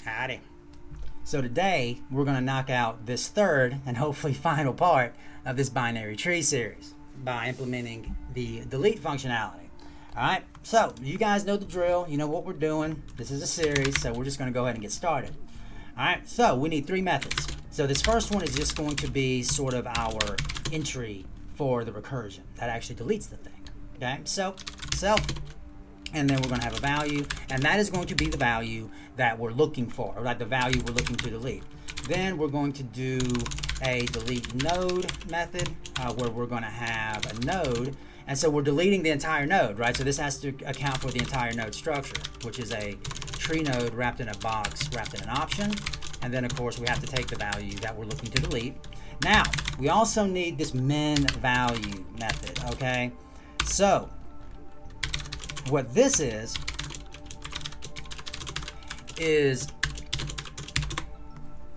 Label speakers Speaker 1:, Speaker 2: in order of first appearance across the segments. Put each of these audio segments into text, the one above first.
Speaker 1: Howdy. So today we're going to knock out this third and hopefully final part of this binary tree series by implementing the delete functionality. Alright, so you guys know the drill, you know what we're doing. This is a series, so we're just going to go ahead and get started. Alright, so we need three methods. So this first one is just going to be sort of our entry for the recursion that actually deletes the thing. Okay, so self, and then we're going to have a value, and that is going to be the value that we're looking for, or like the value we're looking to delete. Then we're going to do a delete node method where we're going to have a node, and so we're deleting the entire node, right? So this has to account for the entire node structure, which is a tree node wrapped in a box, wrapped in an option, and then of course we have to take the value that we're looking to delete. Now, we also need this min value method, okay? So, what this is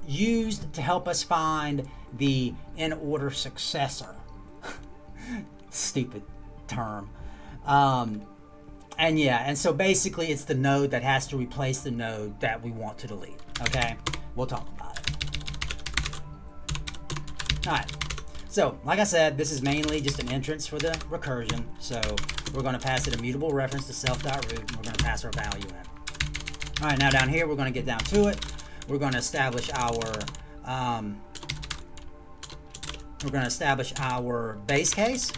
Speaker 1: used to help us find the in-order successor. Stupid term. And yeah, and so basically it's the node that has to replace the node that we want to delete. Okay, we'll talk about it. Alright, so like I said, this is mainly just an entrance for the recursion. So we're going to pass it a mutable reference to self.root, and we're going to pass our value in. Alright, now down here we're going to get down to it. We're going to establish our base case.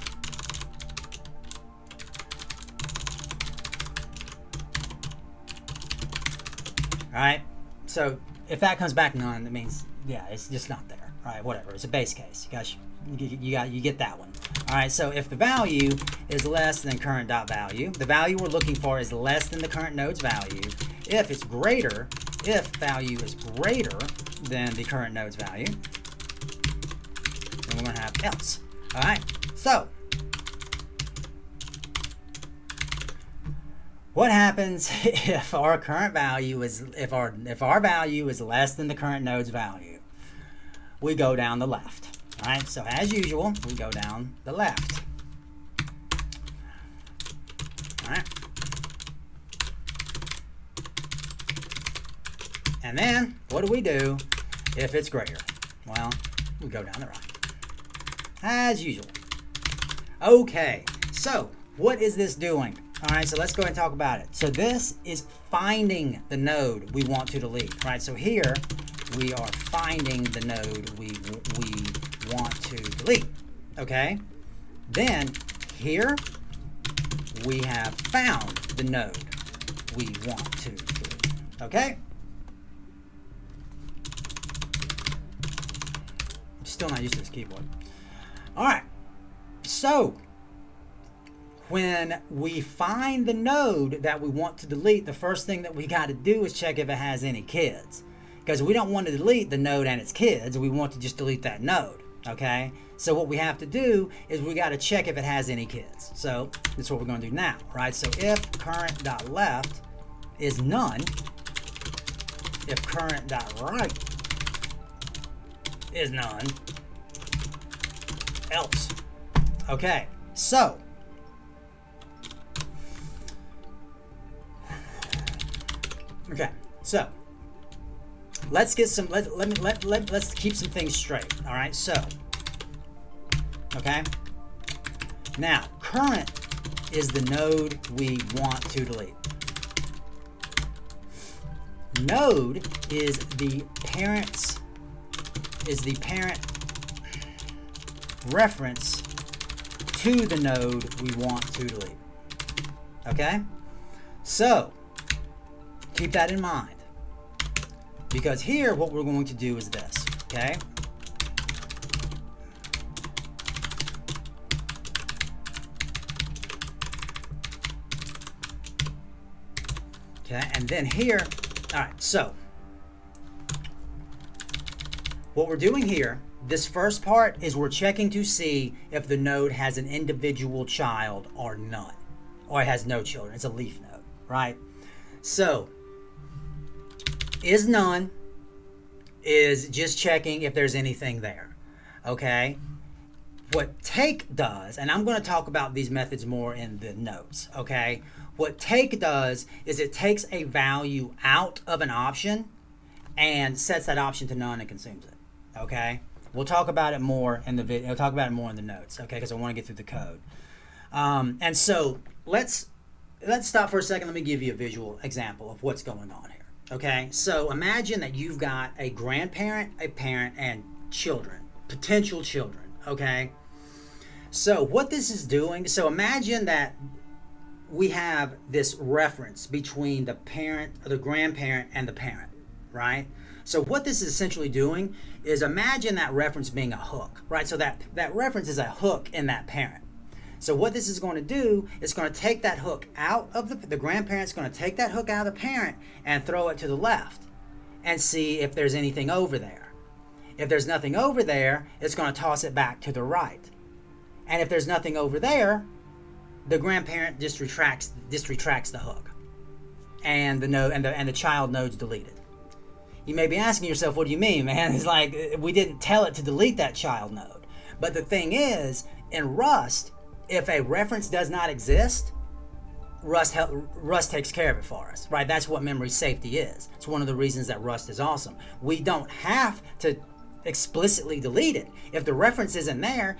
Speaker 1: Alright, so if that comes back none, that means yeah, it's just not there. Alright, whatever, it's a base case. You get that one. Alright, so if the value is less than current.value, the value we're looking for is less than the current node's value. If it's greater, if value is greater than the current node's value, then we're going to have else. Alright, so what happens if our current value is if our value is less than the current node's value? We go down the left. Alright, so as usual, we go down the left. Alright. And then, what do we do if it's greater? Well, we go down the right. As usual. Okay, so what is this doing? Alright, so let's go ahead and talk about it. So this is finding the node we want to delete. Right, so here we are finding the node we want to delete. Okay, then here we have found the node we want to delete. Okay, I'm still not used to this keyboard. Alright, so when we find the node that we want to delete, the first thing that we got to do is check if it has any kids. Because we don't want to delete the node and its kids, we want to just delete that node, okay? So what we have to do is we got to check if it has any kids. So that's what we're going to do now, right? So if current.left is none, if current.right is none, else. Okay, so let's get some let's keep some things straight. All right, so okay, now current is the node we want to delete. Node is the parent reference to the node we want to delete. Okay, so keep that in mind, because here what we're going to do is this, okay? Okay, and then here, all right, so what we're doing here, this first part is we're checking to see if the node has an individual child or none, or it has no children. It's a leaf node, right? So is none is just checking if there's anything there, okay? What take does, and I'm going to talk about these methods more in the notes, okay? What take does is it takes a value out of an option and sets that option to none and consumes it. Okay, we'll talk about it more in the video. We'll talk about it more in the notes. Okay, because I want to get through the code. And so let's stop for a second. Let me give you a visual example of what's going on here. Okay, so imagine that you've got a grandparent, a parent, and children, potential children. Okay, so what this is doing, so imagine that we have this reference between the parent, the grandparent, and the parent, right? So what this is essentially doing is imagine that reference being a hook, right? So that reference is a hook in that parent. So what this is going to do is going to take that hook out of the grandparent's going to take that hook out of the parent and throw it to the left and see if there's anything over there. If there's nothing over there, it's going to toss it back to the right. And if there's nothing over there, the grandparent just retracts the hook, and the child node's deleted. You may be asking yourself, what do you mean, man? It's like we didn't tell it to delete that child node. But the thing is, in Rust, if a reference does not exist, Rust takes care of it for us, right? That's what memory safety is. It's one of the reasons that Rust is awesome. We don't have to explicitly delete it. If the reference isn't there,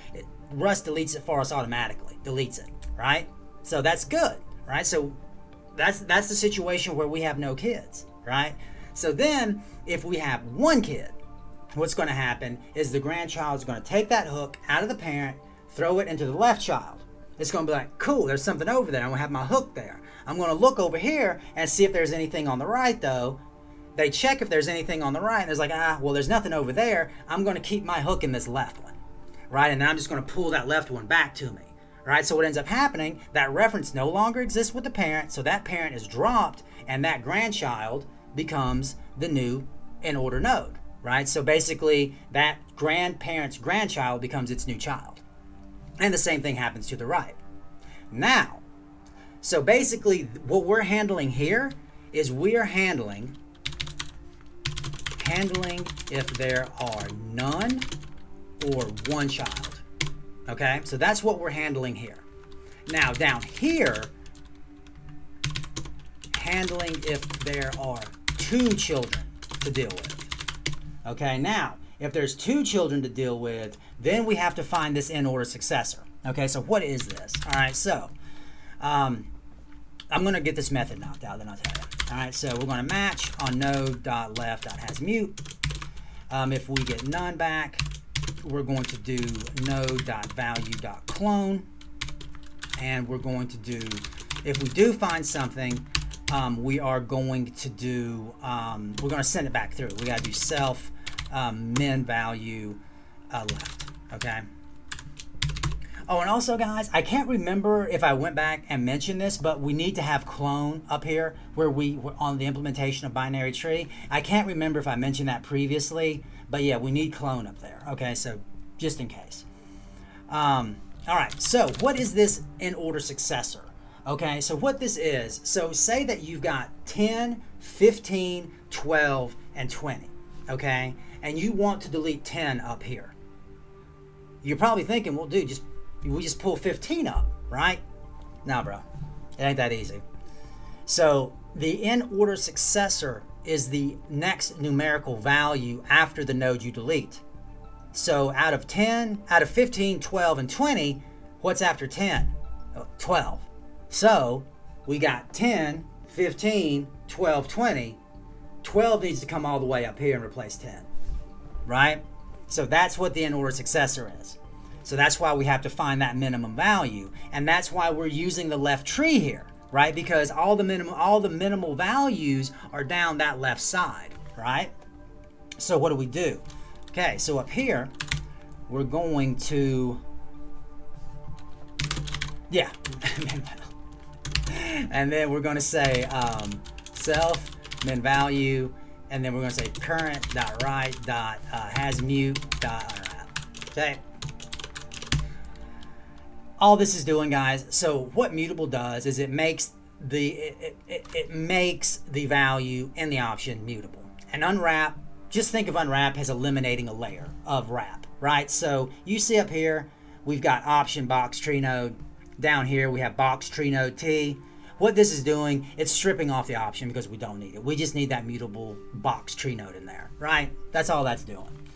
Speaker 1: Rust deletes it for us automatically, deletes it, right? So that's good, right? So that's the situation where we have no kids, right? So then, if we have one kid, what's going to happen is the grandchild is going to take that hook out of the parent, throw it into the left child. It's going to be like, cool, there's something over there. I'm going to have my hook there. I'm going to look over here and see if there's anything on the right, though. They check if there's anything on the right, and there's like, well, there's nothing over there. I'm going to keep my hook in this left one, right? And then I'm just going to pull that left one back to me, right? So what ends up happening, that reference no longer exists with the parent, so that parent is dropped, and that grandchild becomes the new in-order node, right? So basically, that grandparent's grandchild becomes its new child. And the same thing happens to the right. Now, so basically, what we're handling here is we are handling if there are none or one child. Okay? So that's what we're handling here. Now, down here, handling if there are two children to deal with. Okay, now, if there's two children to deal with, then we have to find this in-order successor. Okay, so what is this? All right, so I'm going to get this method knocked out, then I'll tell you. All right, so we're going to match on node.left.hasMute. If we get none back, we're going to do node.value.clone. And we're going to do, if we do find something, we are going to do, we're going to send it back through. We got to do self min value left. Okay. Oh, and also, guys, I can't remember if I went back and mentioned this, but we need to have clone up here where we were on the implementation of binary tree. I can't remember if I mentioned that previously, but yeah, we need clone up there. Okay, so just in case. All right, so what is this in-order successor? Okay, so what this is, so say that you've got 10, 15, 12, and 20, okay? And you want to delete 10 up here. You're probably thinking, well, dude, we just pull 15 up, right? Nah, bro, it ain't that easy. So the in-order successor is the next numerical value after the node you delete. So out of 15, 12, and 20, what's after 10? 12. So we got 10, 15, 12, 20. 12 needs to come all the way up here and replace 10, right? So that's what the in-order successor is. So that's why we have to find that minimum value, and that's why we're using the left tree here, right? Because all the minimal values are down that left side, right? So what do? Okay, so up here, we're going to, yeah, and then we're going to say self min value, and then we're going to say current.right.hasMute.unwrap. Okay. All this is doing, guys, so what mutable does is it makes the value in the option mutable. And unwrap, just think of unwrap as eliminating a layer of wrap, right? So you see up here, we've got option box tree node. Down here we have box tree node T. what this is doing, it's stripping off the option because we don't need it. We just need that mutable box tree node in there, right? That's all that's doing.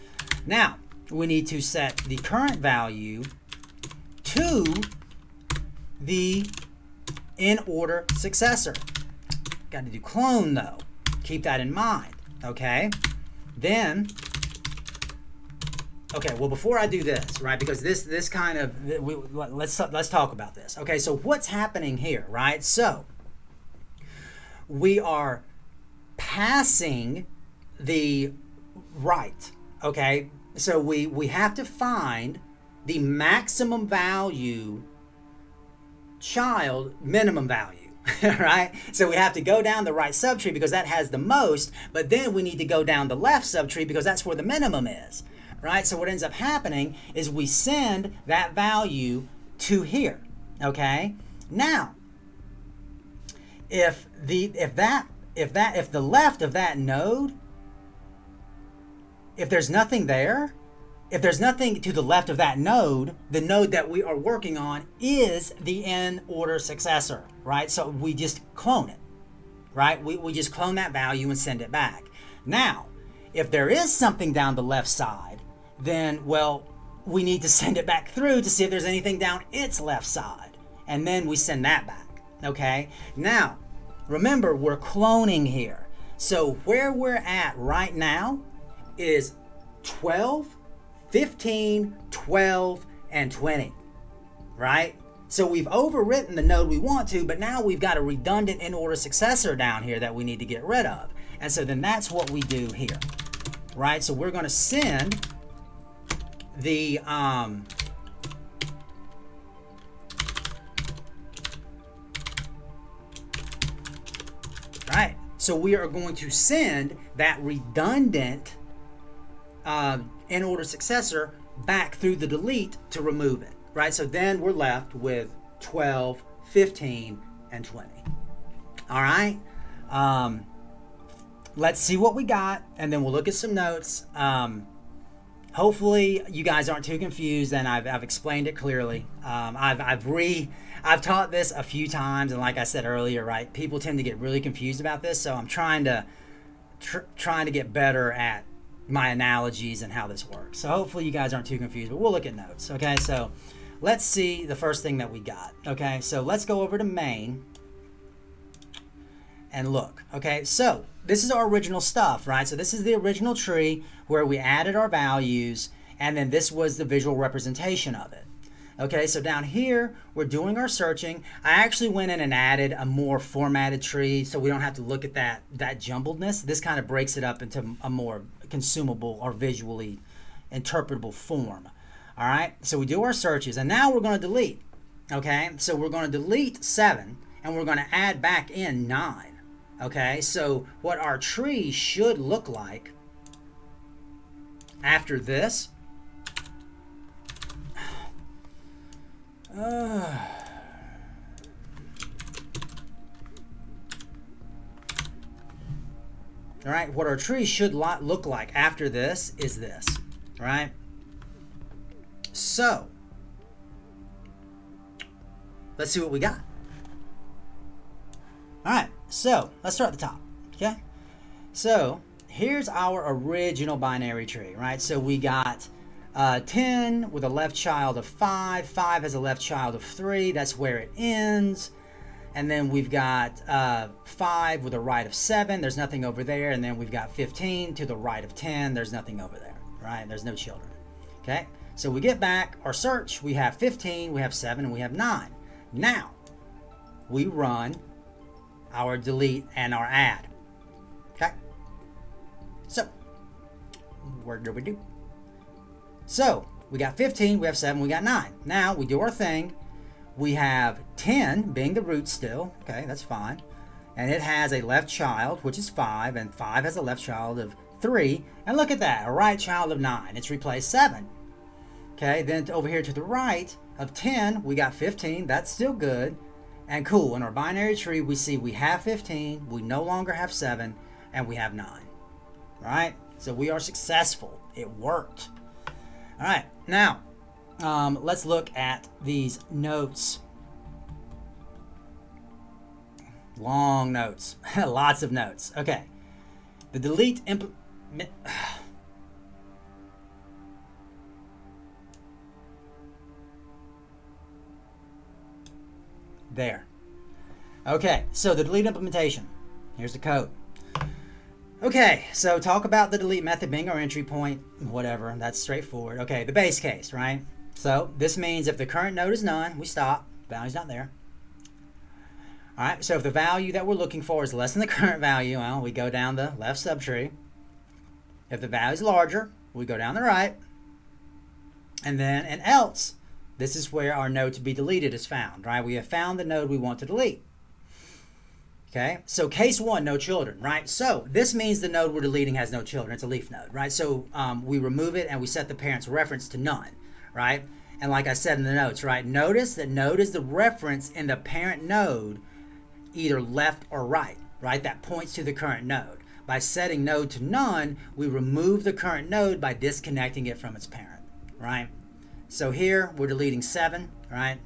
Speaker 1: Now, we need to set the current value to the in order successor. Got to do clone though. Keep that in mind, okay? Then, okay, well before I do this, right, because this kind of, let's talk about this. Okay, so what's happening here, right? So we are passing the right, okay? So we have to find the maximum value child minimum value. Right? So we have to go down the right subtree because that has the most, but then we need to go down the left subtree because that's where the minimum is. Right? So what ends up happening is we send that value to here. Okay? Now, if the left of that node, if there's nothing there, if there's nothing to the left of that node, the node that we are working on is the in order successor, right? So we just clone it, right? We just clone that value and send it back. Now, if there is something down the left side, then, well, we need to send it back through to see if there's anything down its left side. And then we send that back, okay? Now, remember, we're cloning here. So where we're at right now is 12, 15, 12, and 20, right? So we've overwritten the node we want to, but now we've got a redundant in order successor down here that we need to get rid of. And so then that's what we do here, right? So we're going to send the all right, so we are going to send that redundant in order successor back through the delete to remove it, right? So then we're left with 12, 15, and 20. All right, let's see what we got, and then we'll look at some notes. Hopefully you guys aren't too confused, and I've explained it clearly. I've taught this a few times, and like I said earlier, right, people tend to get really confused about this, so I'm trying to get better at my analogies and how this works. So hopefully you guys aren't too confused, but we'll look at notes. Okay, so let's see the first thing that we got. Okay, so let's go over to main and look. Okay, so this is our original stuff, right? So this is the original tree where we added our values, and then this was the visual representation of it. Okay, so down here, we're doing our searching. I actually went in and added a more formatted tree so we don't have to look at that jumbledness. This kind of breaks it up into a more consumable or visually interpretable form. All right, so we do our searches, and now we're going to delete. Okay, so we're going to delete 7, and we're going to add back in 9. Okay, so what our tree should look like after this. All right, what our tree should look like after this is this, right? So, let's see what we got. All right, so let's start at the top, okay? So, here's our original binary tree, right? So we got 10 with a left child of 5, 5 has a left child of 3, that's where it ends. And then we've got 5 with a right of 7, there's nothing over there. And then we've got 15 to the right of 10, there's nothing over there, right? There's no children, okay? So we get back our search, we have 15, we have 7, and we have 9. Now, we run our delete and our add, okay? So, what do we do? So, we got 15, we have 7, we got 9. Now, we do our thing. We have 10 being the root still. Okay, that's fine. And it has a left child, which is 5, and 5 has a left child of 3. And look at that, a right child of 9. It's replaced 7. Okay, then over here to the right of 10, we got 15. That's still good. And cool, in our binary tree, we see we have 15, we no longer have 7, and we have 9. All right, so we are successful. It worked. All right, now, let's look at these notes. Long notes. Lots of notes. Okay. The delete there. Okay, so the delete implementation. Here's the code. Okay, so talk about the delete method being our entry point, whatever, that's straightforward. Okay, the base case, right? So this means if the current node is none, we stop, value's not there. All right, so if the value that we're looking for is less than the current value, well, we go down the left subtree. If the value is larger, we go down the right. And then in else, this is where our node to be deleted is found, right? We have found the node we want to delete. Okay, so case one, no children, right? So this means the node we're deleting has no children. It's a leaf node, right? So we remove it and we set the parent's reference to none, right? And like I said in the notes, right? Notice that node is the reference in the parent node, either left or right, right? That points to the current node. By setting node to none, we remove the current node by disconnecting it from its parent, right? So here we're deleting 7, right?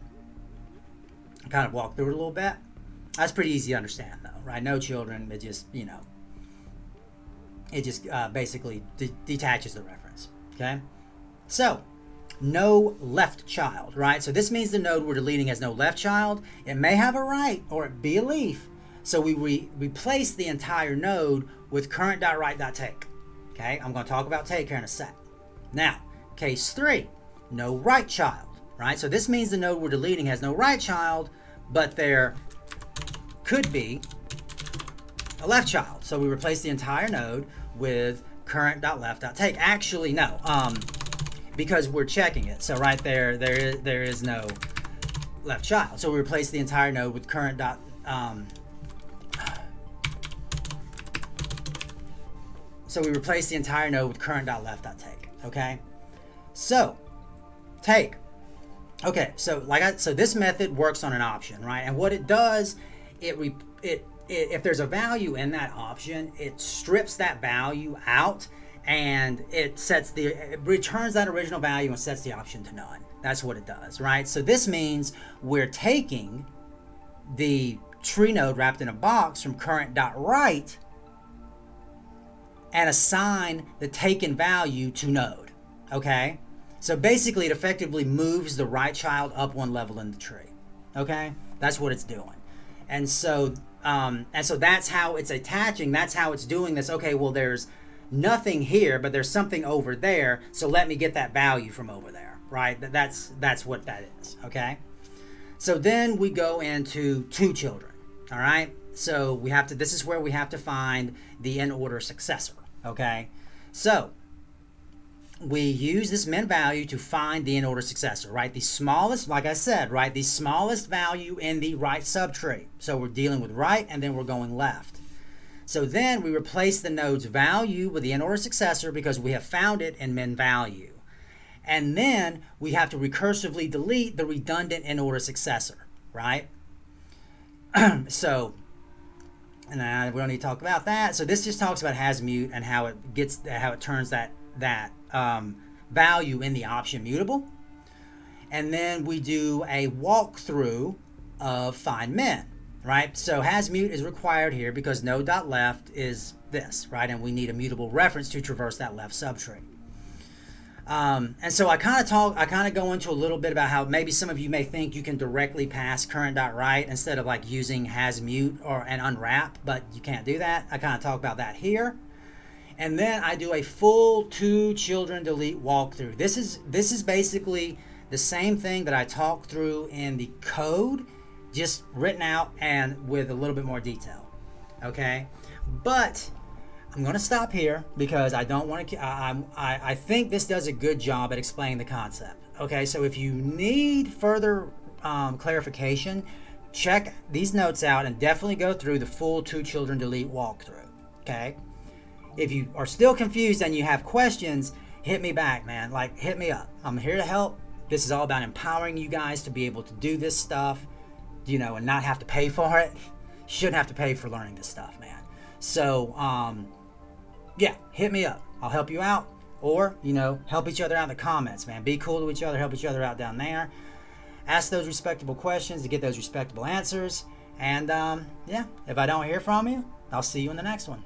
Speaker 1: I kind of walk through it a little bit. That's pretty easy to understand though, right? No children, it just, you know, it just basically detaches the reference, okay? So, no left child, right? So this means the node we're deleting has no left child. It may have a right or it be a leaf. So we replace the entire node with current.right.take, okay? I'm gonna talk about take here in a sec. Now, case 3, no right child, right? So this means the node we're deleting has no right child, but there could be a left child. So we replace the entire node with current.left.take. Actually, no, because we're checking it. So right there is no left child. So we replace the entire node with current. So we replace the entire node with current.left.take. Okay. So take. Okay. So so this method works on an option, right? And what it does, if there's a value in that option, it strips that value out and it returns that original value and sets the option to none. That's what it does, right? So this means we're taking the tree node wrapped in a box from current.right and assign the taken value to node, okay? So basically it effectively moves the right child up one level in the tree, okay? That's what it's doing. And so that's how it's attaching. That's how it's doing this. Okay, well, there's nothing here, but there's something over there. So let me get that value from over there, right? That's what that is. Okay. So then we go into 2 children. All right. So we have to. This is where we have to find the in order successor. Okay. So we use this min value to find the in order successor, right? The smallest, like I said, right? The smallest value in the right subtree. So we're dealing with right and then we're going left. So then we replace the node's value with the in order successor because we have found it in min value. And then we have to recursively delete the redundant in order successor, right? So, and we don't need to talk about that. So this just talks about hasmute and how it turns that value in the option mutable. And then we do a walkthrough of find min, right? So hasmute is required here because node.left is this, right? And we need a mutable reference to traverse that left subtree. And so I kind of go into a little bit about how maybe some of you may think you can directly pass current.right instead of like using hasmute and unwrap, but you can't do that. I kind of talk about that here. And then I do a full 2 children delete walkthrough. This is basically the same thing that I talked through in the code, just written out and with a little bit more detail. Okay, but I'm going to stop here because I don't want to. I think this does a good job at explaining the concept. Okay, so if you need further clarification, check these notes out and definitely go through the full 2 children delete walkthrough. Okay. If you are still confused and you have questions, hit me back, man. Like, hit me up. I'm here to help. This is all about empowering you guys to be able to do this stuff, you know, and not have to pay for it. You shouldn't have to pay for learning this stuff, man. So, yeah, hit me up. I'll help you out. Or, you know, help each other out in the comments, man. Be cool to each other. Help each other out down there. Ask those respectable questions to get those respectable answers. And yeah, if I don't hear from you, I'll see you in the next one.